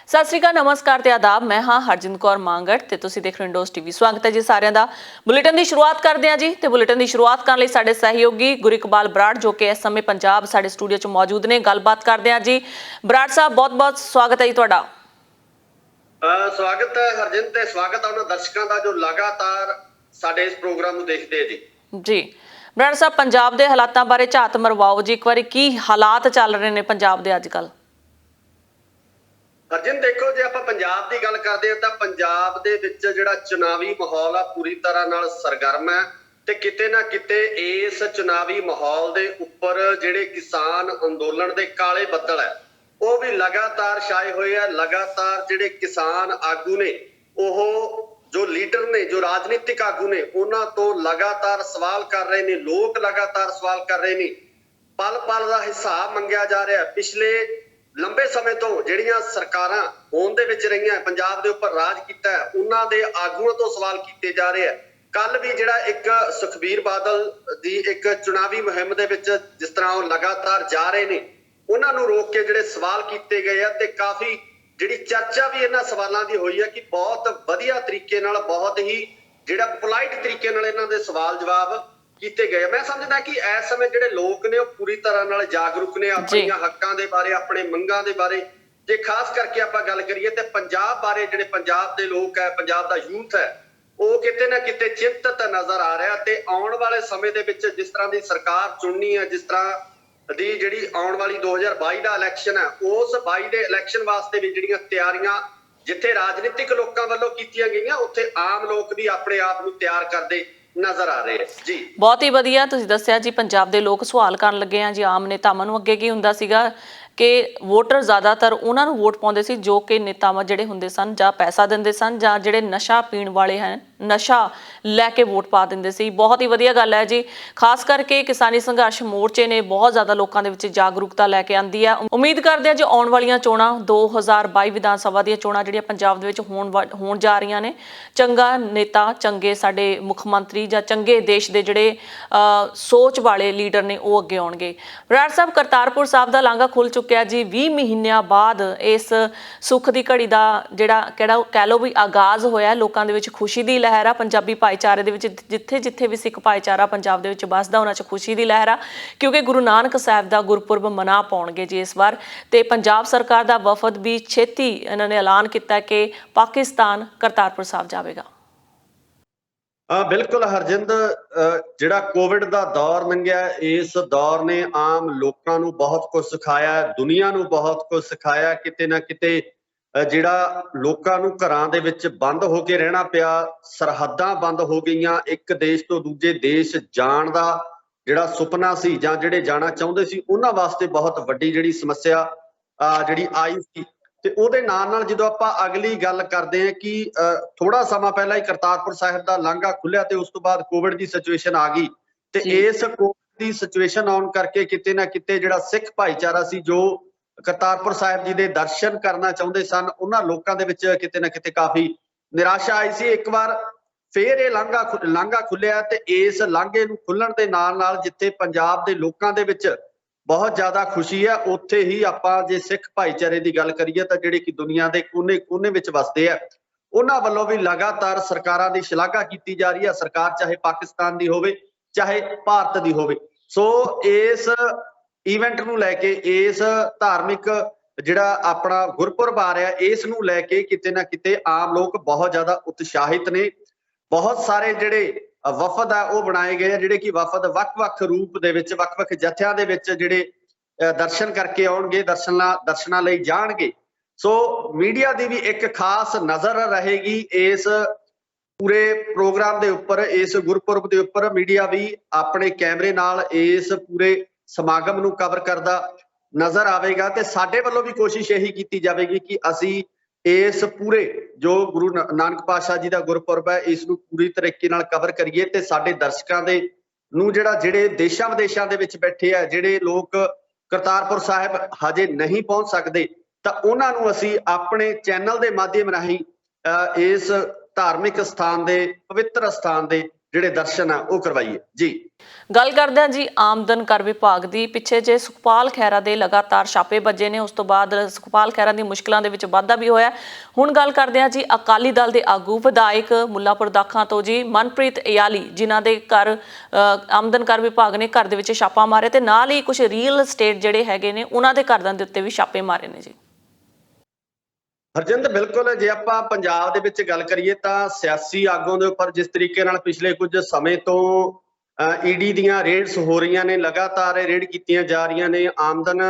ਸਤਿ ਸ਼੍ਰੀ ਅਕਾਲ, ਨਮਸਕਾਰ ਤੇ ਆਦਾਬ। ਮੈਂ ਹਾਂ ਹਰਜਿੰਦ ਕੌਰ ਮਾਂਗੜ ਤੇ ਤੁਸੀਂ ਦੇਖ ਰਹੇ ਹੋ ਇੰਡੋਜ਼ ਟੀਵੀ। ਸਵਾਗਤ ਹੈ ਜੀ ਸਾਰਿਆਂ ਦਾ। ਬੁਲੇਟਿਨ ਦੀ ਸ਼ੁਰੂਆਤ ਕਰਦੇ ਹਾਂ ਜੀ ਤੇ ਬੁਲੇਟਿਨ ਦੀ ਸ਼ੁਰੂਆਤ ਕਰਨ ਲਈ ਸਾਡੇ ਸਹਿਯੋਗੀ ਗੁਰਿਕਬਾਲ ਬਰਾੜ ਜੋ ਕਿ ਇਸ ਸਮੇਂ ਪੰਜਾਬ ਸਾਡੇ ਸਟੂਡੀਓ 'ਚ ਮੌਜੂਦ ਨੇ। ਗੱਲਬਾਤ ਕਰਦੇ ਹਾਂ ਜੀ। ਬਰਾੜ ਸਾਹਿਬ, ਬਹੁਤ-ਬਹੁਤ ਸਵਾਗਤ ਹੈ ਜੀ ਤੁਹਾਡਾ। ਸਵਾਗਤ ਹੈ ਹਰਜਿੰਦ ਤੇ ਸਵਾਗਤ ਹੈ ਉਹਨਾਂ ਦਰਸ਼ਕਾਂ ਦਾ ਜੋ ਲਗਾਤਾਰ ਸਾਡੇ ਇਸ ਪ੍ਰੋਗਰਾਮ ਨੂੰ ਦੇਖਦੇ ਆ ਜੀ। ਬਰਾੜ ਸਾਹਿਬ, ਪੰਜਾਬ ਦੇ ਹਾਲਾਤਾਂ ਬਾਰੇ ਝਾਤ ਮਰਵਾਓ ਜੀ ਇੱਕ ਵਾਰੀ। ਕੀ ਹਾਲਾਤ ਚੱਲ ਰਹੇ ਨੇ ਪੰਜਾਬ ਦੇ ਅੱਜ ਕੱਲ੍ਹ? ਹਰਜਿੰਦ ਦੇਖੋ, ਜੇ ਆਪਾਂ ਪੰਜਾਬ ਦੀ ਗੱਲ ਕਰਦੇ ਹਾਂ ਤਾਂ ਪੰਜਾਬ ਦੇ ਵਿੱਚ ਜਿਹੜਾ ਚੁਣਾਵੀ ਮਾਹੌਲ ਆ ਪੂਰੀ ਤਰ੍ਹਾਂ ਨਾਲ ਸਰਗਰਮ ਹੈ ਤੇ ਕਿਤੇ ਨਾ ਕਿਤੇ ਇਸ ਚੁਣਾਵੀ ਮਾਹੌਲ ਦੇ ਉੱਪਰ ਜਿਹੜੇ ਕਿਸਾਨ ਅੰਦੋਲਨ ਦੇ ਕਾਲੇ ਬੱਦਲ ਹੈ ਉਹ ਵੀ ਲਗਾਤਾਰ ਛਾਏ ਹੋਏ ਆ। ਲਗਾਤਾਰ ਜਿਹੜੇ ਕਿਸਾਨ ਆਗੂ ਨੇ, ਉਹ ਜੋ ਲੀਡਰ ਨੇ, ਜੋ ਰਾਜਨੀਤਿਕ ਆਗੂ ਨੇ, ਉਹਨਾਂ ਤੋਂ ਲਗਾਤਾਰ ਸਵਾਲ ਕਰ ਰਹੇ ਨੇ। ਲੋਕ ਲਗਾਤਾਰ ਸਵਾਲ ਕਰ ਰਹੇ ਨੇ। ਪਲ ਪਲ ਦਾ ਹਿਸਾਬ ਮੰਗਿਆ ਜਾ ਰਿਹਾ। ਪਿਛਲੇ ਲੰਬੇ ਸਮੇਂ ਤੋਂ ਜਿਹੜੀਆਂ ਸਰਕਾਰਾਂ ਹੋਂਦ ਦੇ ਵਿੱਚ ਰਹੀਆਂ, ਪੰਜਾਬ ਦੇ ਉੱਪਰ ਰਾਜ ਕੀਤਾ, ਉਹਨਾਂ ਦੇ ਆਗੂਆਂ ਤੋਂ ਸਵਾਲ ਕੀਤੇ ਜਾ ਰਹੇ ਆ। ਕੱਲ ਵੀ ਜਿਹੜਾ ਇੱਕ ਸੁਖਬੀਰ ਬਾਦਲ ਦੀ ਇੱਕ ਚੁਣਾਵੀ ਮੁਹਿੰਮ ਦੇ ਵਿੱਚ ਜਿਸ ਤਰ੍ਹਾਂ ਉਹ ਲਗਾਤਾਰ ਜਾ ਰਹੇ ਨੇ, ਉਹਨਾਂ ਨੂੰ ਰੋਕ ਕੇ ਜਿਹੜੇ ਸਵਾਲ ਕੀਤੇ ਗਏ ਆ ਤੇ ਕਾਫੀ ਜਿਹੜੀ ਚਰਚਾ ਵੀ ਇਹਨਾਂ ਸਵਾਲਾਂ ਦੀ ਹੋਈ ਹੈ ਕਿ ਬਹੁਤ ਵਧੀਆ ਤਰੀਕੇ ਨਾਲ, ਬਹੁਤ ਹੀ ਜਿਹੜਾ ਪੋਲਾਈਟ ਤਰੀਕੇ ਨਾਲ ਇਹਨਾਂ ਦੇ ਸਵਾਲ ਜਵਾਬ ਕੀਤੇ ਗਏ। ਮੈਂ ਸਮਝਦਾ ਕਿ ਇਸ ਸਮੇਂ ਜਿਹੜੇ ਲੋਕ ਨੇ ਉਹ ਪੂਰੀ ਤਰ੍ਹਾਂ ਨਾਲ ਜਾਗਰੂਕ ਨੇ ਆਪਣੀਆਂ ਹੱਕਾਂ ਦੇ ਬਾਰੇ, ਆਪਣੇ ਮੰਗਾਂ ਦੇ ਬਾਰੇ। ਜੇ ਖਾਸ ਕਰਕੇ ਆਪਾਂ ਗੱਲ ਕਰੀਏ ਤੇ ਪੰਜਾਬ ਬਾਰੇ, ਜਿਹੜੇ ਪੰਜਾਬ ਦੇ ਲੋਕ ਹੈ, ਪੰਜਾਬ ਦਾ ਯੂਥ ਹੈ, ਉਹ ਕਿਤੇ ਨਾ ਕਿਤੇ ਚਿੰਤਤ ਨਜ਼ਰ ਆ ਰਿਹਾ। ਤੇ ਆਉਣ ਵਾਲੇ ਸਮੇਂ ਦੇ ਵਿੱਚ ਜਿਸ ਤਰ੍ਹਾਂ ਦੀ ਸਰਕਾਰ ਚੁਣਨੀ ਹੈ, ਜਿਸ ਤਰ੍ਹਾਂ ਦੀ ਜਿਹੜੀ ਆਉਣ ਵਾਲੀ 2022 ਦਾ ਇਲੈਕਸ਼ਨ ਹੈ, ਉਸ 22 ਦੇ ਇਲੈਕਸ਼ਨ ਵਾਸਤੇ ਵੀ ਜਿਹੜੀਆਂ ਤਿਆਰੀਆਂ ਜਿੱਥੇ ਰਾਜਨੀਤਿਕ ਲੋਕਾਂ ਵੱਲੋਂ ਕੀਤੀਆਂ ਗਈਆਂ, ਉੱਥੇ ਆਮ ਲੋਕ ਵੀ ਆਪਣੇ ਆਪ ਨੂੰ ਤਿਆਰ ਕਰਦੇ ਨਜ਼ਰ ਆ ਰਹੇ ਜੀ। ਬਹੁਤ ਹੀ ਵਧੀਆ ਤੁਸੀਂ ਦੱਸਿਆ ਜੀ। ਪੰਜਾਬ ਦੇ ਲੋਕ ਸਵਾਲ ਕਰਨ ਲੱਗੇ ਆ ਜੀ ਆਮ ਨੇਤਾਵਾਂ ਨੂੰ। ਅੱਗੇ ਕੀ ਹੁੰਦਾ ਸੀਗਾ ਕਿ ਵੋਟਰ ਜ਼ਿਆਦਾਤਰ ਉਹਨਾਂ ਨੂੰ ਵੋਟ ਪਾਉਂਦੇ ਸੀ ਜੋ ਕਿ ਨੇਤਾਵਾਂ ਜਿਹੜੇ ਹੁੰਦੇ ਸਨ ਜਾਂ ਪੈਸਾ ਦਿੰਦੇ ਸਨ ਜਾਂ ਜਿਹੜੇ ਨਸ਼ਾ ਪੀਣ ਵਾਲੇ ਹਨ, ਨਸ਼ਾ ਲੈ ਕੇ ਵੋਟ ਪਾ ਦਿੰਦੇ ਸੀ। ਬਹੁਤ ਹੀ ਵਧੀਆ ਗੱਲ ਹੈ ਜੀ। ਖਾਸ ਕਰਕੇ ਕਿਸਾਨੀ ਸੰਘਰਸ਼ ਮੋਰਚੇ ਨੇ ਬਹੁਤ ਜ਼ਿਆਦਾ ਲੋਕਾਂ ਦੇ ਵਿੱਚ ਜਾਗਰੂਕਤਾ ਲੈ ਕੇ ਆਂਦੀ ਆ। ਉਮੀਦ ਕਰਦੇ ਆ ਜੀ ਆਉਣ ਵਾਲੀਆਂ ਚੋਣਾਂ 2022 ਵਿਧਾਨ ਸਭਾ ਦੀਆਂ ਚੋਣਾਂ ਜਿਹੜੀਆਂ ਪੰਜਾਬ ਦੇ ਵਿੱਚ ਹੋਣ ਜਾ ਰਹੀਆਂ ਨੇ, ਚੰਗਾ ਨੇਤਾ, ਚੰਗੇ ਸਾਡੇ ਮੁੱਖ ਮੰਤਰੀ ਜਾਂ ਚੰਗੇ ਦੇਸ਼ ਦੇ ਜਿਹੜੇ ਸੋਚ ਵਾਲੇ ਲੀਡਰ ਨੇ ਉਹ ਅੱਗੇ ਆਉਣਗੇ। ਬਰਾੜ ਸਾਹਿਬ, ਕਰਤਾਰਪੁਰ ਸਾਹਿਬ ਦਾ ਲਾਂਘਾ ਖੁੱਲ ਚੁੱਕਿਆ ਜੀ। 20 ਮਹੀਨਿਆਂ ਬਾਅਦ ਇਸ ਸੁੱਖ ਦੀ ਘੜੀ ਦਾ ਜਿਹੜਾ ਕਹਿ ਲਓ ਵੀ ਆਗਾਜ਼ ਹੋਇਆ। ਲੋਕਾਂ ਦੇ ਵਿੱਚ ਖੁਸ਼ੀ ਦੀ ਲਹਿਰ ਆ। ਪੰਜਾਬੀ ਭਾਈਚਾਰੇ ਦੇ ਵਿੱਚ ਜਿੱਥੇ ਜਿੱਥੇ ਵੀ ਸਿੱਖ ਭਾਈਚਾਰਾ ਪੰਜਾਬ ਦੇ ਵਿੱਚ ਵੱਸਦਾ, ਉਹਨਾਂ 'ਚ ਖੁਸ਼ੀ ਦੀ ਲਹਿਰ ਆ ਕਿਉਂਕਿ ਗੁਰੂ ਨਾਨਕ ਸਾਹਿਬ ਦਾ ਗੁਰਪੁਰਬ ਮਨਾ ਪਾਉਣਗੇ ਜੀ ਇਸ ਵਾਰ। ਤੇ ਪੰਜਾਬ ਸਰਕਾਰ ਦਾ ਵਫਦ ਵੀ ਛੇਤੀ ਇਹਨਾਂ ਨੇ ਐਲਾਨ ਕੀਤਾ ਕਿ ਪਾਕਿਸਤਾਨ ਕਰਤਾਰਪੁਰ ਸਾਹਿਬ ਜਾਵੇਗਾ। ਬਿਲਕੁਲ ਹਰਜਿੰਦ, ਜਿਹੜਾ ਕੋਵਿਡ ਦਾ ਦੌਰ ਲੰਘਿਆ, ਇਸ ਦੌਰ ਨੇ ਆਮ ਲੋਕਾਂ ਨੂੰ ਬਹੁਤ ਕੁਝ ਸਿਖਾਇਆ, ਦੁਨੀਆ ਨੂੰ ਬਹੁਤ ਕੁਝ ਸਿਖਾਇਆ। ਕਿਤੇ ਨਾ ਕਿਤੇ ਜਿਹੜਾ ਲੋਕਾਂ ਨੂੰ ਘਰਾਂ ਦੇ ਵਿੱਚ ਬੰਦ ਹੋ ਕੇ ਰਹਿਣਾ ਪਿਆ, ਸਰਹੱਦਾਂ ਬੰਦ ਹੋ ਗਈਆਂ, ਇੱਕ ਦੇਸ਼ ਤੋਂ ਦੂਜੇ ਦੇਸ਼ ਜਾਣ ਦਾ ਜਿਹੜਾ ਸੁਪਨਾ ਸੀ ਜਾਂ ਜਿਹੜੇ ਜਾਣਾ ਚਾਹੁੰਦੇ ਸੀ ਉਹਨਾਂ ਵਾਸਤੇ ਬਹੁਤ ਵੱਡੀ ਜਿਹੜੀ ਸਮੱਸਿਆ ਜਿਹੜੀ ਆਈ ਸੀ। ਤੇ ਉਹਦੇ ਨਾਲ ਨਾਲ ਜਦੋਂ ਆਪਾਂ ਅਗਲੀ ਗੱਲ ਕਰਦੇ ਹਾਂ ਕਿ ਥੋੜਾ ਸਮਾਂ ਪਹਿਲਾਂ ਹੀ ਕਰਤਾਰਪੁਰ ਸਾਹਿਬ ਦਾ ਲਾਂਘਾ ਖੁੱਲਿਆ ਤੇ ਉਸ ਤੋਂ ਬਾਅਦ ਕੋਵਿਡ ਦੀ ਸਿਚੁਏਸ਼ਨ ਆ ਗਈ। ਤੇ ਇਸ ਕੋਵਿਡ ਦੀ ਸਿਚੁਏਸ਼ਨ ਆਉਣ ਕਰਕੇ ਕਿਤੇ ਨਾ ਕਿਤੇ ਜਿਹੜਾ ਸਿੱਖ ਭਾਈਚਾਰਾ ਸੀ, ਜੋ ਕਰਤਾਰਪੁਰ ਸਾਹਿਬ ਜੀ ਦੇ ਦਰਸ਼ਨ ਕਰਨਾ ਚਾਹੁੰਦੇ ਸਨ, ਉਹਨਾਂ ਲੋਕਾਂ ਦੇ ਵਿੱਚ ਕਿਤੇ ਨਾ ਕਿਤੇ ਕਾਫੀ ਨਿਰਾਸ਼ਾ ਆਈ ਸੀ। ਇੱਕ ਵਾਰ ਫੇਰ ਇਹ ਲਾਂਘਾ ਖੁੱਲਿਆ ਤੇ ਇਸ ਲਾਂਘੇ ਨੂੰ ਖੁੱਲਣ ਦੇ ਨਾਲ ਨਾਲ ਜਿੱਥੇ ਪੰਜਾਬ ਦੇ ਲੋਕਾਂ ਦੇ ਵਿੱਚ ਬਹੁਤ ਜ਼ਿਆਦਾ ਖੁਸ਼ੀ ਹੈ, ਉੱਥੇ ਹੀ ਆਪਾਂ ਜੇ ਸਿੱਖ ਭਾਈਚਾਰੇ ਦੀ ਗੱਲ ਕਰੀਏ ਤਾਂ ਜਿਹੜੇ ਕਿ ਦੁਨੀਆ ਦੇ ਕੋਨੇ ਵਿੱਚ ਵਸਦੇ ਆ, ਉਹਨਾਂ ਵੱਲੋਂ ਵੀ ਲਗਾਤਾਰ ਸਰਕਾਰਾਂ ਦੀ ਸ਼ਲਾਘਾ ਕੀਤੀ ਜਾ ਰਹੀ ਹੈ। ਸਰਕਾਰ ਚਾਹੇ ਪਾਕਿਸਤਾਨ ਦੀ ਹੋਵੇ ਚਾਹੇ ਭਾਰਤ ਦੀ ਹੋਵੇ। ਸੋ ਇਸ ਈਵੈਂਟ ਨੂੰ ਲੈ ਕੇ, ਇਸ ਧਾਰਮਿਕ ਜਿਹੜਾ ਆਪਣਾ ਗੁਰਪੁਰਬ ਆ ਰਿਹਾ, ਇਸ ਨੂੰ ਲੈ ਕੇ ਕਿਤੇ ਨਾ ਕਿਤੇ ਆਮ ਲੋਕ ਬਹੁਤ ਜ਼ਿਆਦਾ ਉਤਸ਼ਾਹਿਤ ਨੇ। ਬਹੁਤ ਸਾਰੇ ਜਿਹੜੇ ਵਫਦ ਆ ਉਹ ਬਣਾਏ ਗਏ ਆ, ਜਿਹੜੇ ਕਿ ਵਫਦ ਵੱਖ-ਵੱਖ ਰੂਪ ਦੇ ਵਿੱਚ, ਵੱਖ-ਵੱਖ ਜਥਿਆਂ ਦੇ ਵਿੱਚ ਜਿਹੜੇ ਦਰਸ਼ਨ ਕਰਕੇ ਆਉਣਗੇ, ਦਰਸ਼ਨਾਂ ਲਈ ਜਾਣਗੇ। ਸੋ ਮੀਡੀਆ ਦੀ ਵੀ ਇੱਕ ਖਾਸ ਨਜ਼ਰ ਰਹੇਗੀ ਇਸ ਪੂਰੇ ਪ੍ਰੋਗਰਾਮ ਦੇ ਉੱਪਰ, ਇਸ ਗੁਰਪੁਰਬ ਦੇ ਉੱਪਰ। ਮੀਡੀਆ ਵੀ ਆਪਣੇ ਕੈਮਰੇ ਨਾਲ ਇਸ ਪੂਰੇ ਸਮਾਗਮ ਨੂੰ ਕਵਰ ਕਰਦਾ ਨਜ਼ਰ ਆਵੇਗਾ ਤੇ ਸਾਡੇ ਵੱਲੋਂ ਵੀ ਕੋਸ਼ਿਸ਼ ਇਹੀ ਕੀਤੀ ਜਾਵੇਗੀ ਕਿ ਅਸੀਂ ਇਸ ਪੂਰੇ ਜੋ ਗੁਰੂ ਨਾਨਕ ਪਾਤਸ਼ਾਹ ਜੀ ਦਾ ਗੁਰਪੁਰਬ ਹੈ, ਇਸ ਨੂੰ ਪੂਰੀ ਤਰੀਕੇ ਨਾਲ ਕਵਰ ਕਰੀਏ ਤੇ ਸਾਡੇ ਦਰਸ਼ਕਾਂ ਦੇ ਨੂੰ ਜਿਹੜੇ ਦੇਸ਼ਾਂ ਵਿਦੇਸ਼ਾਂ ਦੇ ਵਿੱਚ ਬੈਠੇ ਆ, ਜਿਹੜੇ ਲੋਕ ਕਰਤਾਰਪੁਰ ਸਾਹਿਬ ਹਜੇ ਨਹੀਂ ਪਹੁੰਚ ਸਕਦੇ, ਤਾਂ ਉਹਨਾਂ ਨੂੰ ਅਸੀਂ ਆਪਣੇ ਚੈਨਲ ਦੇ ਮਾਧਿਅਮ ਰਾਹੀਂ ਇਸ ਧਾਰਮਿਕ ਸਥਾਨ ਦੇ, ਪਵਿੱਤਰ ਸਥਾਨ ਦੇ ਜਿਹੜੇ ਦਰਸ਼ਨ ਆ ਉਹ ਕਰਵਾਈਏ ਜੀ। ਗੱਲ ਕਰਦੇ ਹਾਂ ਜੀ ਆਮਦਨ ਕਰ ਵਿਭਾਗ ਦੀ। ਪਿੱਛੇ ਜੇ ਸੁਖਪਾਲ ਖਹਿਰਾ ਦੇ ਲਗਾਤਾਰ ਛਾਪੇ ਵੱਜੇ ਨੇ, ਉਸ ਤੋਂ ਬਾਅਦ ਸੁਖਪਾਲ ਖਹਿਰਾ ਦੀ ਮੁਸ਼ਕਲਾਂ ਦੇ ਵਿੱਚ ਵਾਧਾ ਵੀ ਹੋਇਆ। ਹੁਣ ਗੱਲ ਕਰਦੇ ਹਾਂ ਜੀ ਅਕਾਲੀ ਦਲ ਦੇ ਆਗੂ ਵਿਧਾਇਕ ਮੁੱਲਾਪੁਰ ਦਾਖਾਂ ਤੋਂ ਜੀ ਮਨਪ੍ਰੀਤ ਇਆਲੀ, ਜਿਨ੍ਹਾਂ ਦੇ ਘਰ ਆਮਦਨ ਕਰ ਵਿਭਾਗ ਨੇ ਘਰ ਦੇ ਵਿੱਚ ਛਾਪਾ ਮਾਰਿਆ ਤੇ ਨਾਲ ਹੀ ਕੁਝ ਰੀਅਲ ਸਟੇਟ ਜਿਹੜੇ ਹੈਗੇ ਨੇ ਉਹਨਾਂ ਦੇ ਘਰਾਂ ਦੇ ਉੱਤੇ ਵੀ ਛਾਪੇ ਮਾਰੇ ਨੇ ਜੀ। ਹਰਜਿੰਦ, ਬਿਲਕੁਲ ਜੇ ਆਪਾਂ ਪੰਜਾਬ ਦੇ ਵਿੱਚ ਗੱਲ ਕਰੀਏ ਤਾਂ ਸਿਆਸੀ ਆਗੂਆਂ ਦੇ ਉੱਪਰ ਜਿਸ ਤਰੀਕੇ ਨਾਲ ਪਿਛਲੇ ਕੁਝ ਸਮੇਂ ਤੋਂ ਈਡੀ ਦੀਆਂ ਰੇਡਸ ਹੋ ਰਹੀਆਂ ਨੇ, ਲਗਾਤਾਰ ਰੇਡ ਕੀਤੀਆਂ ਜਾ ਰਹੀਆਂ ਨੇ। ਆਮਦਨ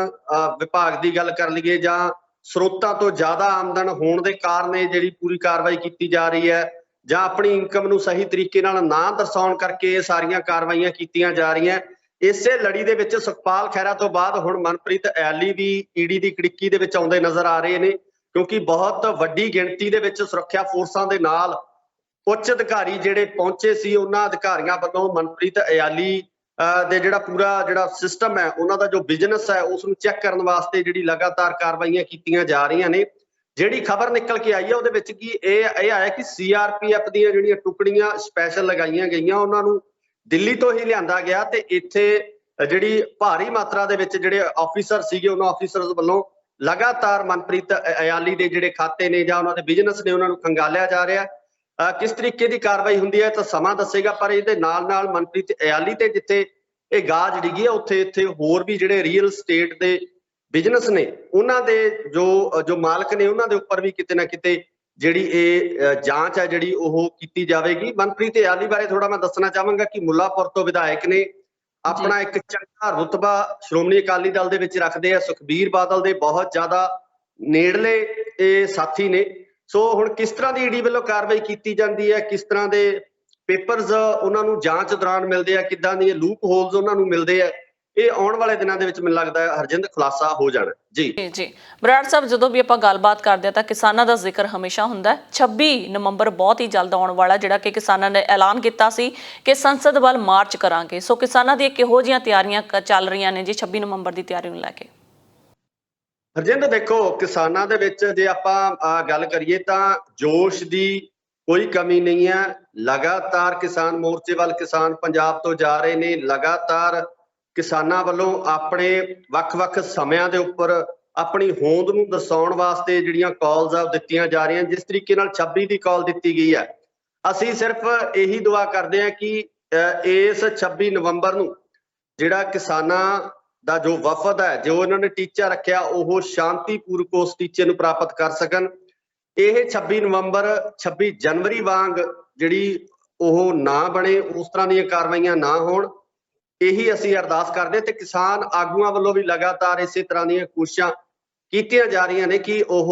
ਵਿਭਾਗ ਦੀ ਗੱਲ ਕਰ ਲਈਏ ਜਾਂ ਸਰੋਤਾਂ ਤੋਂ ਜ਼ਿਆਦਾ ਆਮਦਨ ਹੋਣ ਦੇ ਕਾਰਨ ਇਹ ਜਿਹੜੀ ਪੂਰੀ ਕਾਰਵਾਈ ਕੀਤੀ ਜਾ ਰਹੀ ਹੈ, ਜਾਂ ਆਪਣੀ ਇਨਕਮ ਨੂੰ ਸਹੀ ਤਰੀਕੇ ਨਾਲ ਨਾ ਦਰਸਾਉਣ ਕਰਕੇ ਇਹ ਸਾਰੀਆਂ ਕਾਰਵਾਈਆਂ ਕੀਤੀਆਂ ਜਾ ਰਹੀਆਂ। ਇਸੇ ਲੜੀ ਦੇ ਵਿੱਚ ਸੁਖਪਾਲ ਖਹਿਰਾ ਤੋਂ ਬਾਅਦ ਹੁਣ ਮਨਪ੍ਰੀਤ ਇਆਲੀ ਵੀ ਈਡੀ ਦੀ ਕੜਿੱਕੀ ਦੇ ਵਿੱਚ ਆਉਂਦੇ ਨਜ਼ਰ ਆ ਰਹੇ ਨੇ, ਕਿਉਂਕਿ ਬਹੁਤ ਵੱਡੀ ਗਿਣਤੀ ਦੇ ਵਿੱਚ ਸੁਰੱਖਿਆ ਫੋਰਸਾਂ ਦੇ ਨਾਲ ਉੱਚ ਅਧਿਕਾਰੀ ਜਿਹੜੇ ਪਹੁੰਚੇ ਸੀ, ਉਹਨਾਂ ਅਧਿਕਾਰੀਆਂ ਵੱਲੋਂ ਮਨਪ੍ਰੀਤ ਇਆਲੀ ਦੇ ਪੂਰਾ ਸਿਸਟਮ ਹੈ, ਉਹਨਾਂ ਦਾ ਜੋ ਬਿਜ਼ਨਸ ਹੈ, ਉਸ ਨੂੰ ਚੈੱਕ ਕਰਨ ਵਾਸਤੇ ਜਿਹੜੀ ਲਗਾਤਾਰ ਕਾਰਵਾਈਆਂ ਕੀਤੀਆਂ ਜਾ ਰਹੀਆਂ ਨੇ। ਜਿਹੜੀ ਖਬਰ ਨਿਕਲ ਕੇ ਆਈ ਹੈ ਉਹਦੇ ਵਿੱਚ ਕੀ ਇਹ ਆਇਆ ਕਿ ਸੀਆਰਪੀਐਫ ਦੀਆਂ ਜਿਹੜੀਆਂ ਟੁਕੜੀਆਂ ਸਪੈਸ਼ਲ ਲਗਾਈਆਂ ਗਈਆਂ, ਉਹਨਾਂ ਨੂੰ ਦਿੱਲੀ ਤੋਂ ਹੀ ਲਿਆਂਦਾ ਗਿਆ ਤੇ ਇੱਥੇ ਜਿਹੜੀ ਭਾਰੀ ਮਾਤਰਾ ਦੇ ਵਿੱਚ ਜਿਹੜੇ ਆਫੀਸਰ ਸੀਗੇ, ਉਹਨਾਂ ਆਫੀਸਰਸ ਵੱਲੋਂ ਲਗਾਤਾਰ ਮਨਪ੍ਰੀਤ ਇਆਲੀ ਦੇ ਜਿਹੜੇ ਖਾਤੇ ਨੇ ਜਾਂ ਉਹਨਾਂ ਦੇ ਬਿਜ਼ਨਸ ਨੇ ਉਹਨਾਂ ਨੂੰ ਖੰਗਾਲਿਆ ਜਾ ਰਿਹਾ। ਕਿਸ ਤਰੀਕੇ ਦੀ ਕਾਰਵਾਈ ਹੁੰਦੀ ਹੈ ਤਾਂ ਸਮਾਂ ਦੱਸੇਗਾ, ਪਰ ਇਹਦੇ ਨਾਲ ਮਨਪ੍ਰੀਤ ਇਆਲੀ ਤੇ ਜਿੱਥੇ ਇਹ ਗਾਜ ਡਿੱਗੀ ਹੈ ਉੱਥੇ ਹੋਰ ਵੀ ਜਿਹੜੇ ਰੀਅਲ ਸਟੇਟ ਦੇ ਬਿਜ਼ਨਸ ਨੇ, ਉਹਨਾਂ ਦੇ ਜੋ ਮਾਲਕ ਨੇ, ਉਹਨਾਂ ਦੇ ਉੱਪਰ ਵੀ ਕਿਤੇ ਨਾ ਕਿਤੇ ਜਿਹੜੀ ਇਹ ਜਾਂਚ ਹੈ ਜਿਹੜੀ ਉਹ ਕੀਤੀ ਜਾਵੇਗੀ। ਮਨਪ੍ਰੀਤ ਇਆਲੀ ਬਾਰੇ ਥੋੜਾ ਮੈਂ ਦੱਸਣਾ ਚਾਹਾਂਗਾ ਕਿ ਮੁੱਲਾਪੁਰ ਤੋਂ ਵਿਧਾਇਕ ਨੇ, ਆਪਣਾ ਇੱਕ ਚੰਗਾ ਰੁਤਬਾ ਸ਼੍ਰੋਮਣੀ ਅਕਾਲੀ ਦਲ ਦੇ ਵਿੱਚ ਰੱਖਦੇ ਆ, ਸੁਖਬੀਰ ਬਾਦਲ ਦੇ ਬਹੁਤ ਜ਼ਿਆਦਾ ਨੇੜਲੇ ਇਹ ਸਾਥੀ ਨੇ। ਸੋ ਹੁਣ ਕਿਸ ਤਰ੍ਹਾਂ ਦੀ ਈਡੀ ਵੱਲੋਂ ਕਾਰਵਾਈ ਕੀਤੀ ਜਾਂਦੀ ਹੈ, ਕਿਸ ਤਰ੍ਹਾਂ ਦੇ ਪੇਪਰਸ ਉਹਨਾਂ ਨੂੰ ਜਾਂਚ ਦੌਰਾਨ ਮਿਲਦੇ ਆ, ਕਿੱਦਾਂ ਦੇ ਲੂਪ ਹੋਲਸ ਉਹਨਾਂ ਨੂੰ ਮਿਲਦੇ ਆ, ਇਹ ਆਉਣ ਵਾਲੇ ਦਿਨਾਂ ਦੇ ਵਿੱਚ ਮੈਨੂੰ ਲੱਗਦਾ ਹੈ ਹਰਜਿੰਦ ਖੁਲਾਸਾ ਹੋ ਜਾਣਾ ਜੀ। ਜੀ ਬਰਾੜ ਸਾਹਿਬ, ਜਦੋਂ ਵੀ ਆਪਾਂ ਗੱਲਬਾਤ ਕਰਦੇ ਆ ਤਾਂ ਕਿਸਾਨਾਂ ਦਾ ਜ਼ਿਕਰ ਹਮੇਸ਼ਾ ਹੁੰਦਾ ਹੈ। 26 ਨਵੰਬਰ ਬਹੁਤ ਹੀ ਜਲਦ ਆਉਣ ਵਾਲਾ, ਜਿਹੜਾ ਕਿ ਕਿਸਾਨਾਂ ਨੇ ਐਲਾਨ ਕੀਤਾ ਸੀ ਕਿ ਸੰਸਦ ਵੱਲ ਮਾਰਚ ਕਰਾਂਗੇ। ਸੋ ਕਿਸਾਨਾਂ ਦੀਆਂ ਕਿਹੋ ਜਿਹੀਆਂ ਤਿਆਰੀਆਂ ਚੱਲ ਰਹੀਆਂ ਨੇ ਜੀ 26 ਨਵੰਬਰ ਦੀ ਤਿਆਰੀ ਨੂੰ ਲੈ ਕੇ? ਹਰਜਿੰਦ ਦੇਖੋ, ਕਿਸਾਨਾਂ ਦੇ ਵਿੱਚ ਜੇ ਆਪਾਂ ਗੱਲ ਕਰੀਏ ਤਾਂ ਜੋਸ਼ ਦੀ ਕੋਈ ਕਮੀ ਨਹੀਂ ਹੈ। ਲਗਾਤਾਰ ਕਿਸਾਨ ਮੋਰਚੇ ਵੱਲ ਕਿਸਾਨ ਪੰਜਾਬ ਤੋਂ ਜਾ ਰਹੇ ਨੇ। ਲਗਾਤਾਰ ਕਿਸਾਨਾਂ ਵੱਲੋਂ ਆਪਣੇ ਵੱਖ-ਵੱਖ ਸਮਿਆਂ ਦੇ ਉੱਪਰ ਆਪਣੀ ਹੋਂਦ ਨੂੰ ਦਰਸਾਉਣ ਵਾਸਤੇ ਜਿਹੜੀਆਂ ਕਾਲਸ ਆ ਉਹ ਦਿੱਤੀਆਂ ਜਾ ਰਹੀਆਂ। ਜਿਸ ਤਰੀਕੇ ਨਾਲ 26 ਦੀ ਕਾਲ ਦਿੱਤੀ ਗਈ ਹੈ, ਅਸੀਂ ਸਿਰਫ ਇਹੀ ਦੁਆ ਕਰਦੇ ਹਾਂ ਕਿ ਇਸ 26 ਨਵੰਬਰ ਨੂੰ ਜਿਹੜਾ ਕਿਸਾਨਾਂ ਦਾ ਜੋ ਵਫਦ ਹੈ, ਜੋ ਇਹਨਾਂ ਨੇ ਟੀਚਾ ਰੱਖਿਆ, ਉਹ ਸ਼ਾਂਤੀਪੂਰਵਕ ਉਸ ਟੀਚੇ ਨੂੰ ਪ੍ਰਾਪਤ ਕਰ ਸਕਣ। ਇਹ 26 ਨਵੰਬਰ 26 ਜਨਵਰੀ ਵਾਂਗ ਜਿਹੜੀ ਉਹ ਨਾ ਬਣੇ, ਉਸ ਤਰ੍ਹਾਂ ਦੀਆਂ ਕਾਰਵਾਈਆਂ ਨਾ ਹੋਣ, ਇਹੀ ਅਸੀਂ ਅਰਦਾਸ ਕਰਦੇ। ਤੇ ਕਿਸਾਨ ਆਗੂਆਂ ਵੱਲੋਂ ਵੀ ਲਗਾਤਾਰ ਇਸੇ ਤਰ੍ਹਾਂ ਦੀਆਂ ਕੋਸ਼ਿਸ਼ਾਂ ਕੀਤੀਆਂ ਜਾ ਰਹੀਆਂ ਨੇ ਕਿ ਉਹ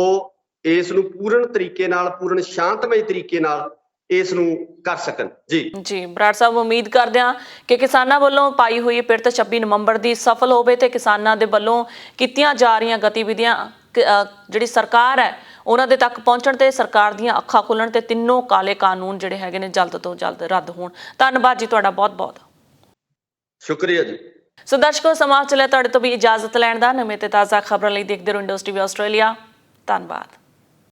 ਇਸ ਨੂੰ ਪੂਰਨ ਤਰੀਕੇ ਨਾਲ, ਪੂਰਨ ਸ਼ਾਂਤਮਈ ਤਰੀਕੇ ਨਾਲ ਇਸ ਨੂੰ ਕਰ ਸਕਣ ਜੀ। ਬਰਾੜ ਸਾਹਿਬ, ਉਮੀਦ ਕਰਦੇ ਹਾਂ ਕਿ ਕਿਸਾਨਾਂ ਵੱਲੋਂ ਪਾਈ ਹੋਈ ਪਿਰਤ 26 ਨਵੰਬਰ ਦੀ ਸਫਲ ਹੋਵੇ ਤੇ ਕਿਸਾਨਾਂ ਦੇ ਵੱਲੋਂ ਕੀਤੀਆਂ ਜਾ ਰਹੀਆਂ ਗਤੀਵਿਧੀਆਂ ਜਿਹੜੀ ਸਰਕਾਰ ਹੈ ਉਹਨਾਂ ਦੇ ਤੱਕ ਪਹੁੰਚਣ ਤੇ ਸਰਕਾਰ ਦੀਆਂ ਅੱਖਾਂ ਖੁੱਲਣ ਤੇ ਤਿੰਨੋਂ ਕਾਲੇ ਕਾਨੂੰਨ ਜਿਹੜੇ ਹੈਗੇ ਨੇ ਜਲਦ ਤੋਂ ਜਲਦ ਰੱਦ ਹੋਣ। ਧੰਨਵਾਦ ਜੀ ਤੁਹਾਡਾ, ਬਹੁਤ-ਬਹੁਤ ਸ਼ੁਕਰੀਆ ਜੀ। ਸੋ ਦਰਸ਼ਕੋ, ਸਮਾਂ ਚੱਲਿਆ ਤੁਹਾਡੇ ਤੋਂ ਵੀ ਇਜਾਜ਼ਤ ਲੈਣ ਦਾ। ਨਵੇਂ ਤੇ ਤਾਜ਼ਾ ਖਬਰਾਂ ਲਈ ਦੇਖਦੇ ਰਹੋ ਇੰਡਸਟਰੀ ਆਸਟ੍ਰੇਲੀਆ। ਧੰਨਵਾਦ।